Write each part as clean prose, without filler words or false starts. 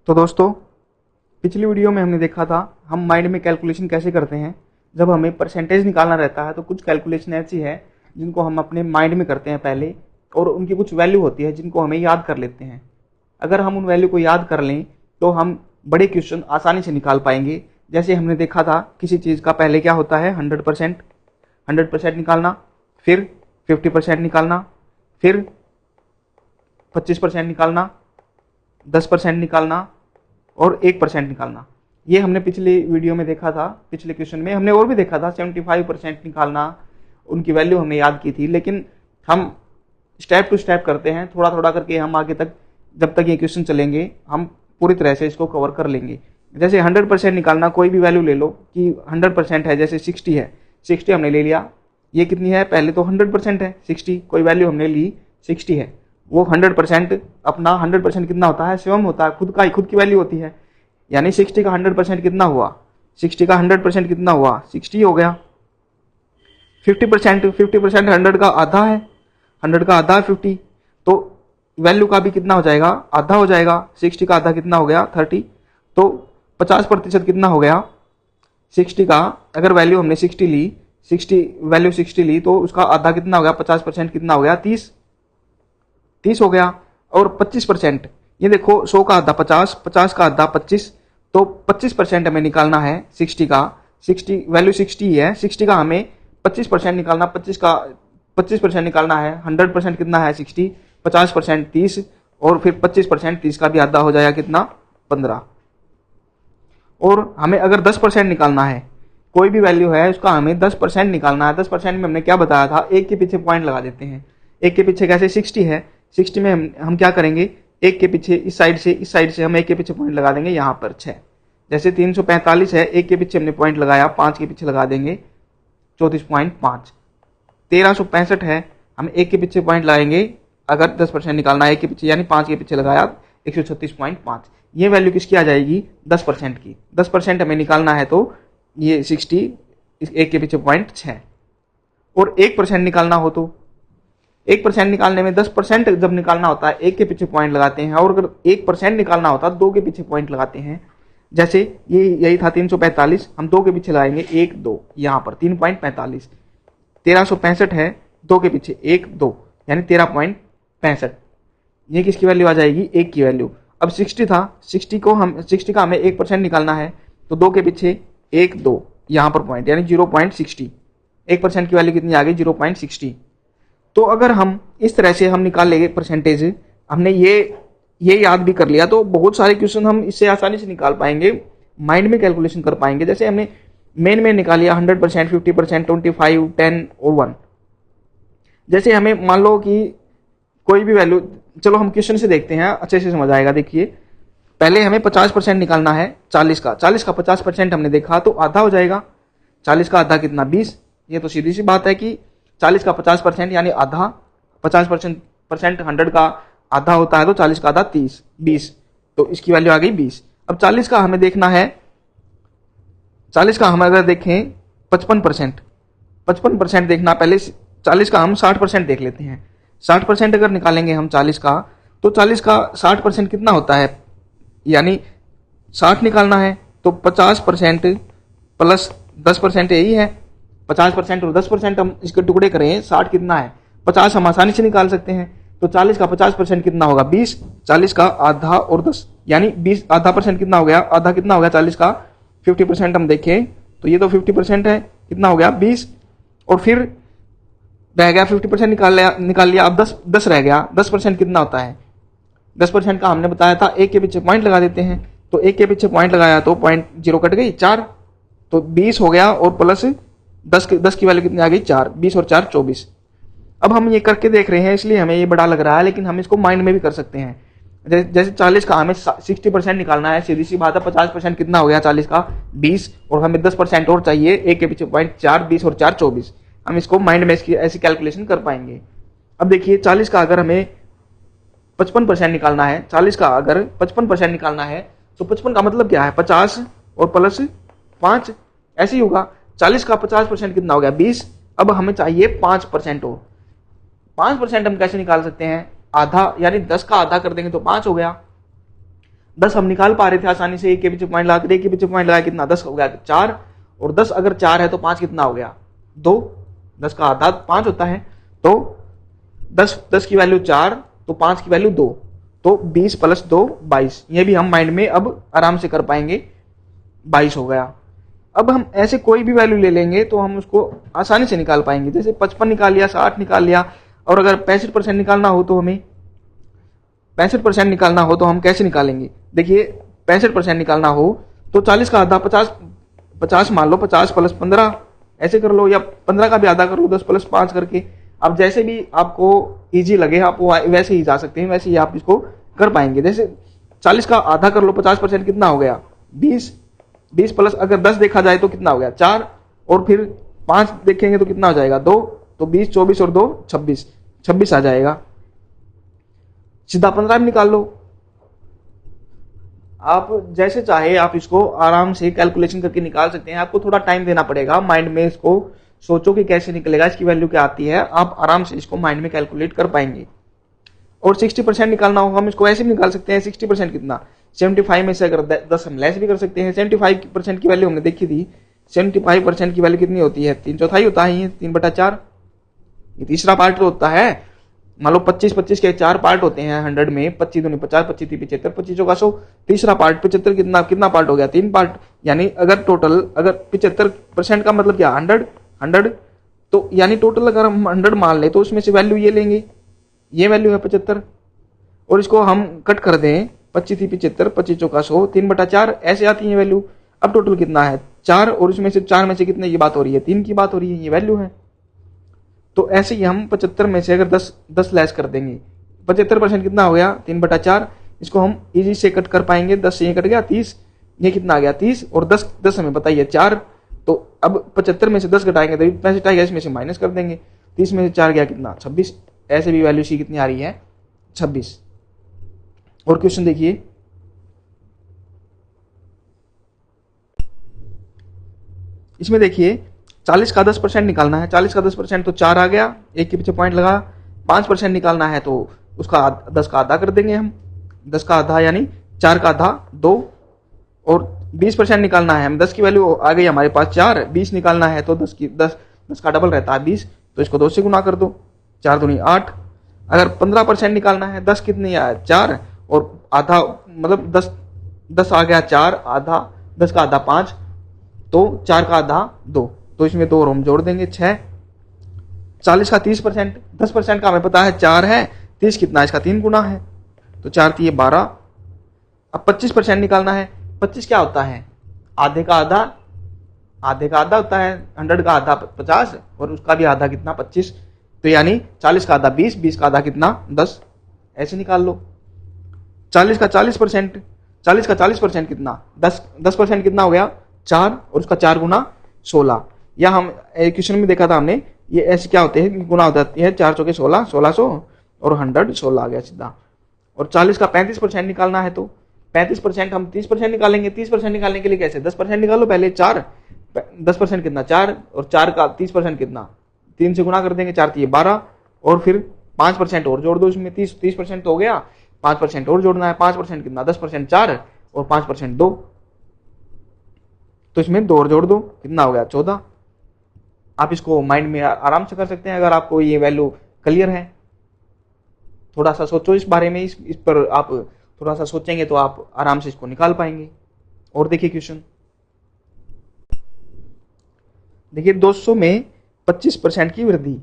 तो दोस्तों, पिछली वीडियो में हमने देखा था हम माइंड में कैलकुलेशन कैसे करते हैं। जब हमें परसेंटेज निकालना रहता है तो कुछ कैलकुलेशन ऐसी है जिनको हम अपने माइंड में करते हैं पहले, और उनकी कुछ वैल्यू होती है जिनको हमें याद कर लेते हैं। अगर हम उन वैल्यू को याद कर लें तो हम बड़े क्वेश्चन आसानी से निकाल पाएंगे। जैसे हमने देखा था किसी चीज़ का पहले क्या होता है 100% निकालना, फिर 50% निकालना, फिर 25% निकालना, 10% निकालना और 1% निकालना। ये हमने पिछले वीडियो में देखा था। पिछले क्वेश्चन में हमने और भी देखा था 75% निकालना, उनकी वैल्यू हमने याद की थी। लेकिन हम स्टेप टू स्टेप करते हैं, थोड़ा थोड़ा करके हम आगे तक, जब तक ये क्वेश्चन चलेंगे हम पूरी तरह से इसको कवर कर लेंगे। जैसे 100% निकालना, कोई भी वैल्यू ले लो कि 100% है, जैसे 60 है, 60 हमने ले लिया। ये कितनी है, पहले तो 100% है 60, कोई वैल्यू हमने ली 60 है। वो 100% अपना 100% कितना होता है, स्वयं होता है, खुद की वैल्यू होती है। यानी 60 का 100% कितना हुआ, 60 का 100% कितना हुआ, 60 हो गया। 50% 100 का आधा है, 100 का आधा है 50, तो वैल्यू का भी कितना हो जाएगा, आधा हो जाएगा। 60 का आधा कितना हो गया 30, तो 50% कितना हो गया 60 का। अगर वैल्यू हमने 60 ली, 60 ली तो उसका आधा कितना हो गया, 50% कितना हो गया 30 हो गया। और 25%, ये देखो 100 का आधा 50, 50 का आधा 25, तो 25% हमें निकालना है 60 का। 60 वैल्यू 60 ही है, 60 का हमें 25% निकालना, 25% निकालना है। 100% कितना है 60, 50% 30, और फिर 25% 30 का भी आधा हो जाएगा कितना 15। और हमें अगर 10% निकालना है, कोई भी वैल्यू है उसका हमें 10% निकालना है। 10% में हमने क्या बताया था, एक के पीछे पॉइंट लगा देते हैं। एक के पीछे कैसे, 60 है, 60 में हम क्या करेंगे, एक के पीछे इस साइड से हम एक के पीछे पॉइंट लगा देंगे यहाँ पर 6। जैसे 345 है, एक के पीछे हमने पॉइंट लगाया, 5 के पीछे लगा देंगे 34.5। 1365 है, हम एक के पीछे पॉइंट लगाएंगे, अगर 10% निकालना है एक के पीछे, यानी 5 के पीछे लगाया 136.5। ये वैल्यू किसकी आ जाएगी, 10% की। 10% हमें निकालना है तो ये 60, एक के पीछे पॉइंट 6। और 1% निकालना हो तो 1% निकालने में 10% जब निकालना होता है एक के पीछे पॉइंट लगाते हैं, और अगर 1% निकालना होता है 2 के पीछे पॉइंट लगाते हैं। जैसे ये यही था 345, हम 2 के पीछे लगाएंगे 1 2, यहाँ पर 3.45। 1365 है, 2 के पीछे 1 2, यानी 13.65। ये किसकी वैल्यू आ जाएगी, 1 की वैल्यू। अब 60 था, 60 का हमें 1% निकालना है, तो 2 के पीछे 1 2, यहाँ पर पॉइंट, यानी 0.60। 1% की वैल्यू कितनी आ गई, 0.60। तो अगर हम इस तरह से हम निकाल लेंगे परसेंटेज, हमने ये याद भी कर लिया तो बहुत सारे क्वेश्चन हम इससे आसानी से निकाल पाएंगे, माइंड में कैलकुलेशन कर पाएंगे। जैसे हमने मेन में निकाल लिया 100%, 50%, 25, 10 और 1। जैसे हमें मान लो कि कोई भी वैल्यू, चलो हम क्वेश्चन से देखते हैं, अच्छे से समझ आएगा। देखिए, पहले हमें 50% निकालना है 40 का। 40 का 50% हमने देखा तो आधा हो जाएगा। 40 का आधा कितना, 20। ये तो सीधी सी बात है कि 40 का 50% यानी आधा, 50% 100 का आधा होता है, तो 40 का आधा 30, 20, तो इसकी वैल्यू आ गई 20। अब 40 का हमें देखना है, 40 का हम अगर देखें 55% देखना, पहले 40 का हम 60% देख लेते हैं। 60% अगर निकालेंगे हम 40 का, तो 40 का 60% कितना होता है, यानी 60 निकालना है तो 50% प्लस 10% यही है। 50% और 10% हम इसके टुकड़े करें, 60 कितना है 50, हम आसानी से निकाल सकते हैं। तो 40 का 50% कितना होगा 20, 40 का आधा और 10, यानी 20 आधा परसेंट कितना हो गया, आधा कितना हो गया 40 का। 50% हम देखें तो ये तो 50% है, कितना हो गया 20, और फिर रह गया 50% निकाल लिया। अब 10 रह गया। 10% कितना होता है, 10% का हमने बताया था एक के पीछे पॉइंट लगा देते हैं, तो एक के पीछे पॉइंट लगाया तो पॉइंट 0 कट गई 4, तो 20 हो गया, और प्लस 10 की वैल्यू कितनी आ गई 4, 20 और 4 24। अब हम ये करके देख रहे हैं इसलिए हमें ये बड़ा लग रहा है, लेकिन हम इसको माइंड में भी कर सकते हैं। जैसे 40 का हमें 60% निकालना है, सीधी सी बात है। 50% कितना हो गया 40 का 20, और हमें 10% और चाहिए, एक के पीछे पॉइंट 4, 20 और 4 24। हम इसको माइंड में इसकी ऐसी कैलकुलेशन कर पाएंगे। अब देखिए 40 का अगर हमें 55% निकालना है, 40 का अगर 55% निकालना है, तो 55 का मतलब क्या है, 50 और प्लस 5, ऐसे ही होगा। 40 का 50% कितना हो गया 20। अब हमें चाहिए 5% और। 5% हम कैसे निकाल सकते हैं, आधा, यानी 10 का आधा कर देंगे तो 5 हो गया। 10 हम निकाल पा रहे थे आसानी से, 1 के पीछे पॉइंट लगा, 1 के पीछे पॉइंट लगाया, कितना 10 हो गया 4, और 10 अगर 4 है तो 5 कितना हो गया 2, 10 का आधा 5 होता है, तो 10 की वैल्यू 4, तो 5 की वैल्यू 2, तो 20 + 2 22। ये भी हम माइंड में अब आराम से कर पाएंगे, 22 हो गया। अब हम ऐसे कोई भी वैल्यू ले लेंगे तो हम उसको आसानी से निकाल पाएंगे। जैसे 55 निकाल लिया, 60 निकाल लिया, और अगर 65% निकालना हो तो हमें 65% निकालना हो तो हम कैसे निकालेंगे? देखिए 65% निकालना हो तो 40 का आधा 50 मान लो, 50 + 15 ऐसे कर लो, या 15 का भी आधा कर लो 10 + 5 करके। अब जैसे भी आपको इजी लगे आप वैसे ही जा सकते हैं, वैसे ही आप इसको कर पाएंगे। जैसे 40 का आधा कर लो, 50% कितना हो गया 20, 20 प्लस अगर 10 देखा जाए तो कितना हो गया 4, और फिर 5 देखेंगे तो कितना हो जाएगा 2, तो 20, 24 और 2 26, 26 आ जाएगा। सीधा 15 में निकाल लो। आप जैसे चाहे आप इसको आराम से कैलकुलेशन करके निकाल सकते हैं। आपको थोड़ा टाइम देना पड़ेगा, माइंड में इसको सोचो कि कैसे निकलेगा, इसकी वैल्यू क्या आती है, आप आराम से इसको माइंड में कैलकुलेट कर पाएंगे। और 60% निकालना हो हम इसको ऐसे भी निकाल सकते हैं। 60% कितना 75 में से अगर 10 हम लेस भी कर सकते हैं। 75% की वैल्यू हमने देखी थी, 75% की वैल्यू कितनी होती है 3/4 होता है, 3/4 ये तीसरा पार्ट होता है। मान लो 25 के 4 पार्ट होते हैं 100 में, 25 दूनी 50, 25 3 75, 25 का 100, तीसरा पार्ट 75 कितना पार्ट हो गया 3 पार्ट। यानी अगर टोटल अगर 75% का मतलब क्या 100, तो यानी टोटल अगर हम 100 मान ले तो उसमें से वैल्यू ये लेंगे, ये वैल्यू है 75, और इसको हम कट कर दें 25 थी 75, 25 का 100, 3/4 ऐसे आती है वैल्यू। अब टोटल कितना है 4, और इसमें से 4 में से कितने की बात हो रही है 3 की बात हो रही है, ये वैल्यू है। तो ऐसे ही हम 75 में से अगर 10 लेस कर देंगे, 75% कितना हो गया 3/4, इसको हम इजी से कट कर पाएंगे। 10 से ये कट गया 30, ये कितना आ गया 30, और 10 हमें पता ही है 4, तो अब 75 में से 10 घटाएंगे तो 65 आएगा, इसमें से माइनस कर देंगे, 30 में से 4 गया कितना 26। ऐसे भी वैल्यू सी कितनी आ रही है 26। और क्वेश्चन देखिए, इसमें देखिए 40 का 10% निकालना है। 40 का 10% तो 4 आ गया, 1 के पीछे पॉइंट लगा। 5% निकालना है तो उसका 10 का आधा कर देंगे हम, 10 का आधा यानी 4 का आधा 2, और 20% निकालना है हम, 10 की वैल्यू आ गई हमारे पास 4, 20 निकालना है तो 10 का डबल रहता है 20, तो इसको 2 से गुना कर दो, 4 दूनी 8। अगर 15% निकालना है, 10 कितनी आया 4, और आधा मतलब 10 आ गया 4, आधा 10 का आधा 5, तो 4 का आधा 2, तो इसमें 2 और हम जोड़ देंगे 6। 40 का 30%, 10% का हमें पता है 4 है, 30 कितना है इसका 3 गुना है, तो 4 3 12। अब 25% निकालना है। 25 क्या होता है आधे का आधा, आधे का आधा होता है, 100 का आधा 50, और उसका भी आधा कितना 25, तो यानी 40 का आधा 20, 20 का आधा कितना 10, ऐसे निकाल लो। 40 का 40% कितना 10% कितना हो गया 4, और उसका 4 गुना 16। या हम क्वेश्चन में देखा था हमने, ये ऐसे क्या होते हैं गुना हो जाती है, 4 चौके 16, 1600, और 100 16 आ गया सीधा। और 40 का 35% निकालना है तो 35% हम 30% निकालेंगे। 30% निकालने के लिए कैसे 10% निकालो पहले, 4 10% कितना 4, और 4 का 30% कितना 3 से गुना कर देंगे, 4 3 12, और फिर 5% और जोड़ दो इसमें, 30% तो हो गया, 5% और जोड़ना है। 5% कितना 10% 4, और 5% 2, तो इसमें 2 और जोड़ दो, कितना हो गया 14। आप इसको माइंड में आराम से कर सकते हैं अगर आपको ये वैल्यू क्लियर है। थोड़ा सा सोचो इस बारे में, इस पर आप थोड़ा सा सोचेंगे तो आप आराम से इसको निकाल पाएंगे। और देखिए क्वेश्चन, देखिए 200 में 25% की वृद्धि,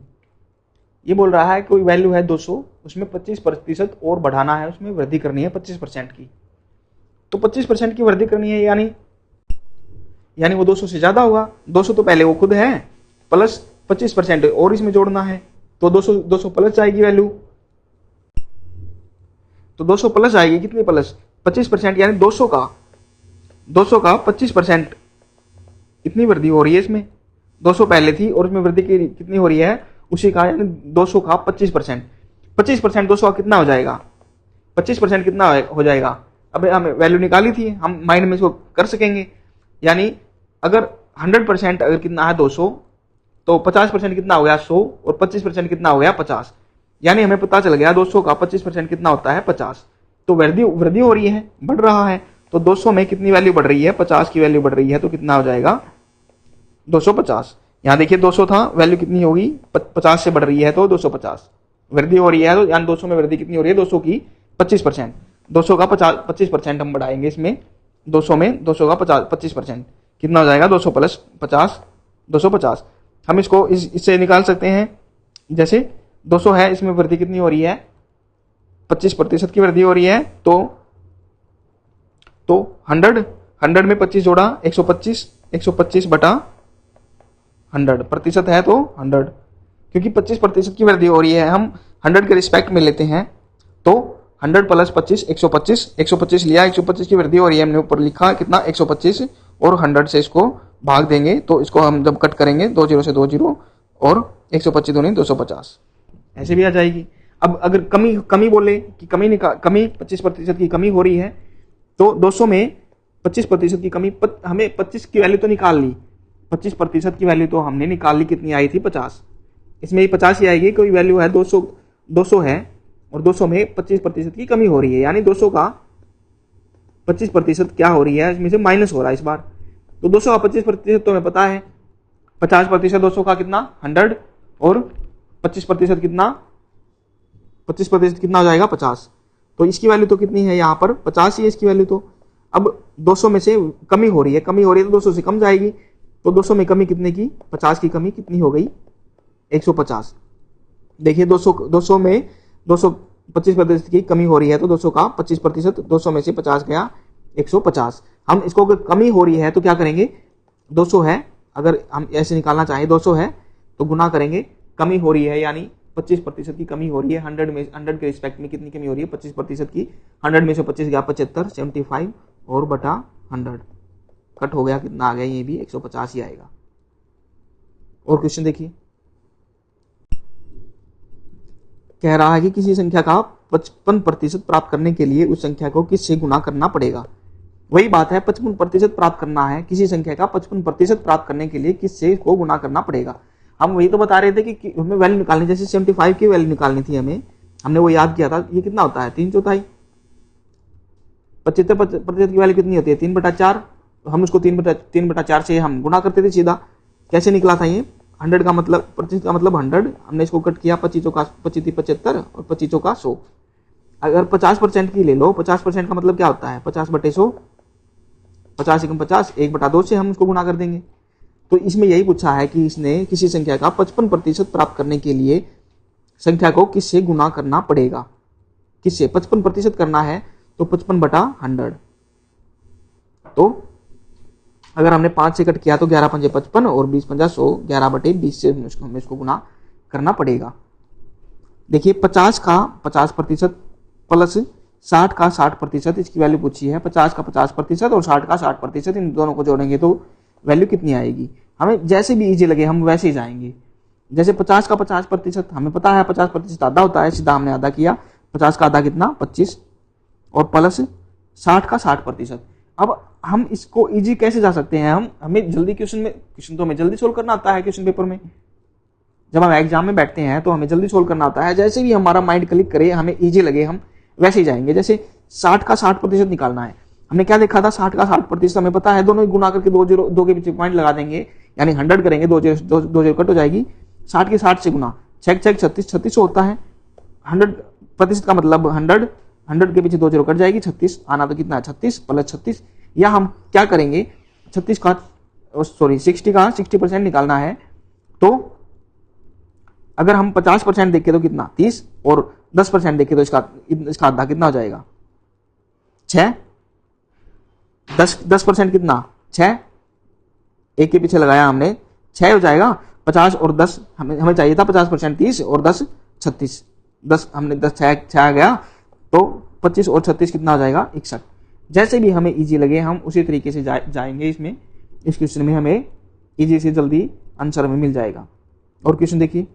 ये बोल रहा है कोई वैल्यू है 200, उसमें 25% और बढ़ाना है, उसमें वृद्धि करनी है 25% की। तो 25% की वृद्धि करनी है, यानी वो 200 से ज्यादा होगा। 200 तो पहले वो खुद है, प्लस 25% और इसमें जोड़ना है, तो 200 प्लस जाएगी वैल्यू, तो 200 प्लस आएगी, कितनी प्लस 25%, यानी 200 का 25% इतनी वृद्धि हो रही है इसमें। 200 पहले थी और इसमें वृद्धि की कितनी हो रही है उसी का, यानी 200 का 25%। 25% 200 का कितना हो जाएगा 25% कितना हो जाएगा। अब हमें वैल्यू निकाली थी, हम माइंड में इसको कर सकेंगे। यानी अगर 100% अगर कितना है 200, तो 50% कितना हो गया 100, और 25% कितना हो गया 50, यानी हमें पता चल गया 200 का 25% कितना होता है 50। तो वृद्धि वृद्धि हो रही है, बढ़ रहा है। तो 200 में कितनी वैल्यू बढ़ रही है, 50 की वैल्यू बढ़ रही है, तो कितना हो जाएगा 250। यहाँ देखिए 200 था, वैल्यू कितनी होगी 50 से बढ़ रही है तो 250 वृद्धि हो रही है। तो यानी 200 में वृद्धि कितनी हो रही है, 200 की 25%, 200 का 25% हम बढ़ाएंगे इसमें, 200 में 200 का 25% कितना हो जाएगा 200 प्लस 50, 250। हम इसको इससे निकाल सकते हैं। जैसे 200 है, इसमें वृद्धि कितनी हो रही है, 25% की वृद्धि हो रही है। तो 100 में 25 जोड़ा 125, 125 बटा 100 प्रतिशत है तो 100, क्योंकि 25% की वृद्धि हो रही है, हम 100 के रिस्पेक्ट में लेते हैं। तो 100 प्लस 25 125, 125 लिया, 125 की वृद्धि हो रही है, हमने ऊपर लिखा कितना 125 और 100 से इसको भाग देंगे। तो इसको हम जब कट करेंगे 2 0 से 2 0 और 125 दूनी 250 ऐसे भी आ जाएगी। अब अगर कमी बोले कि कमी 25% की कमी हो रही है, तो 200 में 25% की कमी, हमें 25 की वैल्यू तो निकाल ली, 25% की वैल्यू तो हमने निकाल ली, कितनी आई थी 50, इसमें 50 ही आएगी। कोई वैल्यू है 200 है और 200 में 25% की कमी हो रही है, यानी 200 का 25% क्या हो रही है, इसमें से माइनस हो रहा है इस बार। तो 200 का 25% तो हमें पता है, 50% 200 का कितना 100 और 25% कितना, 25% कितना हो जाएगा 50। तो इसकी वैल्यू तो कितनी है यहाँ पर 50 ही है इसकी वैल्यू। तो अब 200 में से कमी हो रही है तो 200 से कम जाएगी। तो 200 में कमी कितने की, 50 की कमी कितनी हो गई 150। देखिए 200 में 225% की कमी हो रही है, तो 200 का 25%, 200 में से 50 गया 150। हम इसको अगर कमी हो रही है तो क्या करेंगे, 200 है, अगर हम ऐसे निकालना चाहें 200 है तो गुना करेंगे, कमी हो रही है यानी 25% की कमी हो रही है। 100 के रिस्पेक्ट में कितनी कमी हो रही है 25% की, 100 में से 25 गया 75, 75 और बटा 100 कट हो गया, कितना आ गया, ये भी 150 ही आएगा। और क्वेश्चन देखिए, कह रहा है कि किसी संख्या का 55% प्राप्त करने के लिए उस संख्या को किससे गुना करना पड़ेगा। वही बात है, 55% प्राप्त करना है, किसी संख्या का 55% प्राप्त करने के लिए किससे को गुना करना पड़ेगा। हम वही तो बता रहे थे कि हमें वैल्यू निकालनी, जैसे 75 की वैल्यू निकालनी थी हमें, हमने वो याद किया था, ये कितना होता है 3/4। 75% की वैल्यू कितनी होती है 3/4। हम उसको 3/4 से हम गुना करते थे सीधा। कैसे निकला था ये, 100 का मतलब 25 का मतलब 100, हमने इसको कट किया 25 का 25 75 और 25 का 100। अगर 50% की ले लो, 50% का मतलब क्या होता है 50/100, 50 × 50 1/2 से हम उसको गुना कर देंगे। तो इसमें यही पूछा है कि इसने किसी संख्या का 55% प्राप्त करने के लिए संख्या को किससे गुना करना पड़ेगा। किससे 55% करना है तो 55/100। तो अगर हमने 5 से कट किया तो 11 × 5 = 55 और 20 × 50 100, 11/20 से हमें इसको गुना करना पड़ेगा। देखिए 50 का 50% प्लस 60 का 60%, इसकी वैल्यू पूछी है। 50 का 50% और 60 का 60%, इन दोनों को जोड़ेंगे तो वैल्यू कितनी आएगी। हमें जैसे भी इजी लगे हम वैसे ही जाएंगे। जैसे 50 का 50%, हमें पता है 50% आधा होता है, सीधा हमने आधा किया, 50 का आधा कितना 25 और प्लस 60 का 60%। अब हम इसको इजी कैसे जा सकते हैं, हमें जल्दी क्वेश्चन तो हमें जल्दी सोल्व करना आता है। क्वेश्चन पेपर में जब हम एग्जाम में बैठते हैं तो हमें जल्दी सोल्व करना आता है। जैसे भी हमारा माइंड क्लिक करे, हमें इजी लगे, हम वैसे ही जाएंगे। जैसे 60 का 60% निकालना है, हमने क्या देखा था 60 का 60% हमें पता है, दोनों ही गुना करके 2 के पीछे पॉइंट लगा देंगे, यानी 100 करेंगे, 2 0 कट हो जाएगी। 60 के 60 से गुना 6 6 36 होता है। 100% का मतलब 100 के पीछे 2 0 कट जाएगी, 36 आना तो कितना है 36 प्लस 36। या हम क्या करेंगे 60 का 60% निकालना है, तो अगर हम 50% देखें तो कितना 30 और 10% देखें तो इसका आधा कितना हो जाएगा 6। 10% कितना 6, एक के पीछे लगाया हमने 6 हो जाएगा। 50 और 10 हमें चाहिए था 50%, 30 और 10 36, 10 हमने 10 6 आ गया, तो 25 और 36 कितना हो जाएगा 61। जैसे भी हमें इजी लगे हम उसी तरीके से जाएंगे इसमें। इस क्वेश्चन में हमें इजी से जल्दी आंसर में मिल जाएगा। और क्वेश्चन देखिए,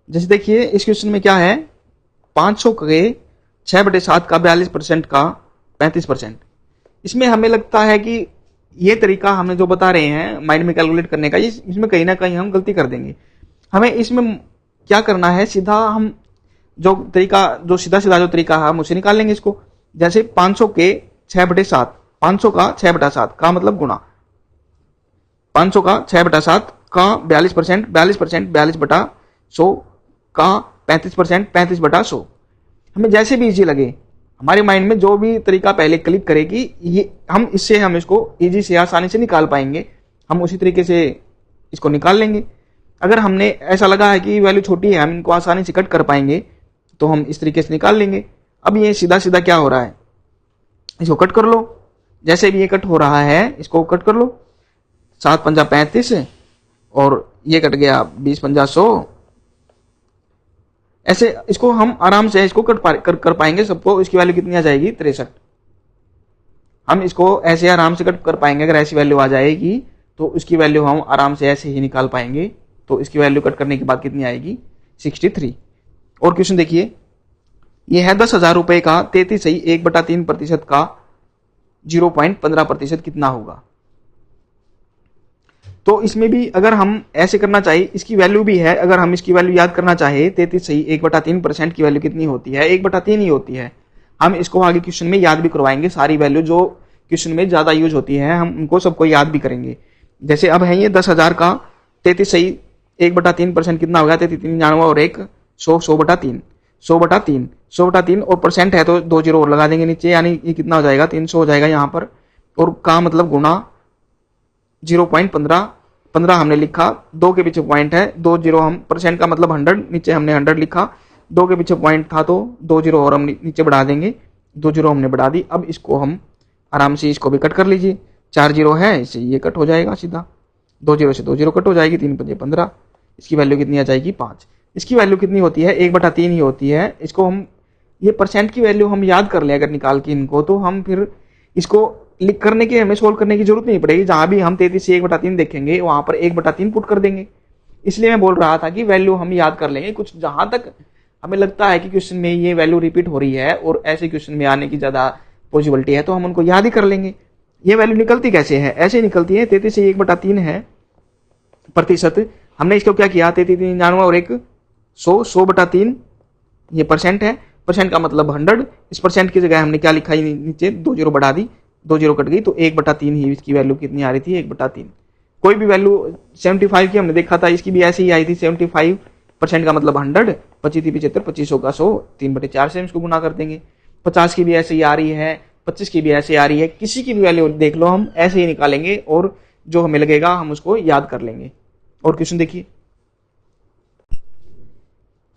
जैसे देखिए इस क्वेश्चन में क्या है, 500 के 6/7 का 42% का 35%। इसमें हमें लगता है कि ये तरीका हमने जो बता रहे हैं माइंड में कैलकुलेट करने का, इसमें कहीं ना कहीं हम गलती कर देंगे। हमें इसमें क्या करना है, सीधा हम जो तरीका, जो सीधा सीधा जो तरीका है हम उसे निकाल लेंगे इसको। जैसे 500 के 6/7, 500 का 6/7 का मतलब गुणा 500 का 6/7 का 42%, 42%, 42/100 का 35%, 35/100। हमें जैसे भी इजी लगे, हमारे माइंड में जो भी तरीका पहले क्लिक करेगी, ये हम इससे हम इसको इजी से आसानी से निकाल पाएंगे, हम उसी तरीके से इसको निकाल लेंगे। अगर हमने ऐसा लगा है कि वैल्यू छोटी है, हम इनको आसानी से कट कर पाएंगे, तो हम इस तरीके से निकाल लेंगे। अब ये सीधा सीधा क्या हो रहा है, इसको कट कर लो। जैसे भी ये कट हो रहा है इसको कट कर लो। 7 पंजा 35 और ये कट गया 20 पंजा 100। ऐसे इसको हम आराम से इसको कर पाएंगे सबको। इसकी वैल्यू कितनी आ जाएगी, 63। हम इसको ऐसे आराम से कट कर पाएंगे। अगर ऐसी वैल्यू आ जाएगी तो इसकी वैल्यू हम आराम से ऐसे ही निकाल पाएंगे। तो इसकी वैल्यू कट करने के बाद कितनी आएगी, 63। और क्वेश्चन देखिए, ये है 10,000 रुपए का 33.1/3% का 0.15% कितना होगा। तो इसमें भी अगर हम ऐसे करना चाहिए, इसकी वैल्यू भी है, अगर हम इसकी वैल्यू याद करना चाहे 33.1/3% की वैल्यू कितनी होती है, 1/3 ही होती है। हम इसको आगे क्वेश्चन में याद भी करवाएंगे। सारी वैल्यू जो क्वेश्चन में ज्यादा यूज होती है हम उनको सबको याद भी करेंगे। जैसे अब है ये 10,000 का 33.1/3% कितना हो गया, 33 और 1 100, 100/3, 100/3, 100/3 और परसेंट है तो 2 जीरो और लगा देंगे नीचे, यानी ये कितना हो जाएगा, 300 हो जाएगा यहाँ पर। और का मतलब गुणा 0.15 हमने लिखा, 2 के पीछे पॉइंट है, 2 जीरो हम, परसेंट का मतलब 100, नीचे हमने 100 लिखा, 2 के पीछे पॉइंट था तो 2 जीरो और हम नीचे बढ़ा देंगे, 2 जीरो हमने बढ़ा दी। अब इसको हम आराम से इसको भी कट कर लीजिए। 4 जीरो है, इससे ये कट हो जाएगा सीधा, 2 जीरो से 2 जीरो कट हो जाएगी, 3 पंजे 15। इसकी वैल्यू कितनी आ जाएगी, 5। इसकी वैल्यू कितनी होती है, 1/3 ही होती है। इसको हम ये परसेंट की वैल्यू हम याद कर लें अगर निकाल के इनको, तो हम फिर इसको लिख करने की, हमें सोल्व करने की जरूरत नहीं पड़ेगी। जहां भी हम 33 से 1/3 देखेंगे वहां पर 1/3 पुट कर देंगे। इसलिए मैं बोल रहा था कि वैल्यू हम याद कर लेंगे। कुछ जहां तक हमें लगता है कि क्वेश्चन में ये वैल्यू रिपीट हो रही है और ऐसे क्वेश्चन में आने की ज्यादा पॉसिबिलिटी है, तो हम उनको याद ही कर लेंगे। ये वैल्यू निकलती कैसे है, ऐसे निकलती है, 33 से 1/3 है प्रतिशत। हमने इसको क्या किया, 33 और 1 100, 100/3 ये परसेंट है, परसेंट का मतलब 100। इस परसेंट की जगह हमने क्या लिखा, नीचे 2 जीरो बढ़ा दी, 2 जीरो कट गई, तो 1/3 ही इसकी वैल्यू कितनी आ रही थी, 1/3। कोई भी वैल्यू 75 की हमने देखा था, इसकी भी ऐसी ही आई थी, 75% का मतलब 100, 25 थी 75, 25 होगा 100, 3/4 से हम इसको गुना कर देंगे। 50 की भी ऐसे ही आ रही है, 25 की भी ऐसे आ रही है, किसी की भी वैल्यू देख लो, हम ऐसे ही निकालेंगे और जो हमें लगेगा हम उसको याद कर लेंगे। और क्वेश्चन देखिए,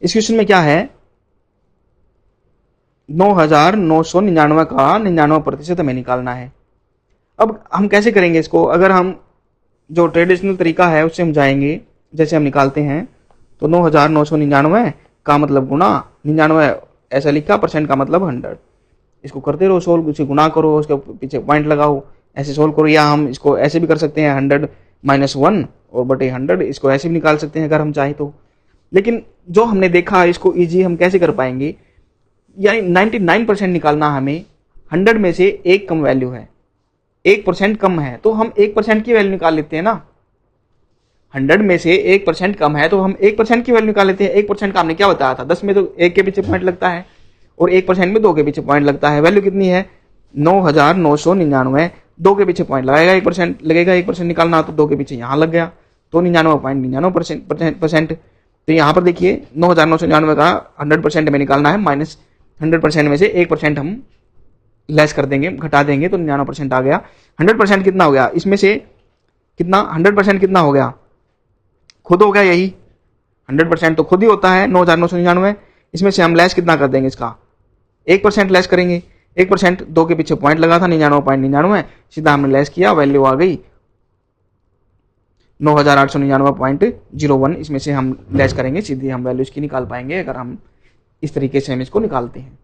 इस क्वेश्चन में क्या है, 9,999 का 99% हमें निकालना है। अब हम कैसे करेंगे इसको, अगर हम जो ट्रेडिशनल तरीका है उससे हम जाएंगे, जैसे हम निकालते हैं तो 9,999 का मतलब गुणा 99 ऐसा लिखा, परसेंट का मतलब 100। इसको करते रहो सोल्व, उसे गुणा करो, उसके पीछे पॉइंट लगाओ, ऐसे सोल्व करो। या हम इसको ऐसे भी कर सकते हैं, 100 - 1 और बटे 100, इसको ऐसे भी निकाल सकते हैं अगर हम चाहें तो। लेकिन जो हमने देखा इसको इजी हम कैसे कर पाएंगे, यानी 99% निकालना हमें, 100 में से एक कम वैल्यू है, 1% कम है, तो हम 1% की वैल्यू निकाल लेते हैं ना। 100 में से 1% कम है तो हम 1% की वैल्यू निकाल लेते हैं। 1% का हमने क्या बताया था, 10 में तो 1 के पीछे पॉइंट लगता है और 1% में 2 के पीछे पॉइंट लगता है। वैल्यू कितनी है, 9,999, 2 के पीछे पॉइंट लगाएगा, 1% लगेगा, 1% निकालना तो 2 के पीछे यहाँ लग गया, तो 99.99%। तो यहाँ पर देखिए 9,999 का 100% हमें निकालना है, माइनस 100% में से 1% हम लेस कर देंगे, घटा देंगे, तो 99% आ गया। 100% कितना हो गया, इसमें से कितना, 100% कितना हो गया, खुद हो गया यही, 100% तो खुद ही होता है 9,999। इसमें से हम लेस कितना कर देंगे, इसका 1% लेस करेंगे। 1% 2 के पीछे पॉइंट लगा था 99.99, सीधा हमने लेस किया, वैल्यू आ गई 9,899.01। इसमें से हम लेस करेंगे, सीधी हम वैल्यू इसकी निकाल पाएंगे अगर हम इस तरीके से हम इसको निकालते हैं।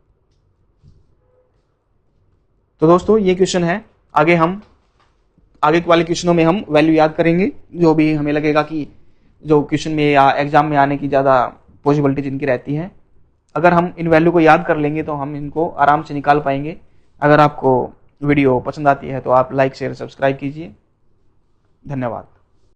तो दोस्तों ये क्वेश्चन है। आगे वाले क्वेश्चनों में हम वैल्यू याद करेंगे, जो भी हमें लगेगा कि जो क्वेश्चन में या एग्जाम में आने की ज़्यादा पॉसिबिलिटी जिनकी रहती है, अगर हम इन वैल्यू को याद कर लेंगे तो हम इनको आराम से निकाल पाएंगे। अगर आपको वीडियो पसंद आती है तो आप लाइक शेयर सब्सक्राइब कीजिए। धन्यवाद।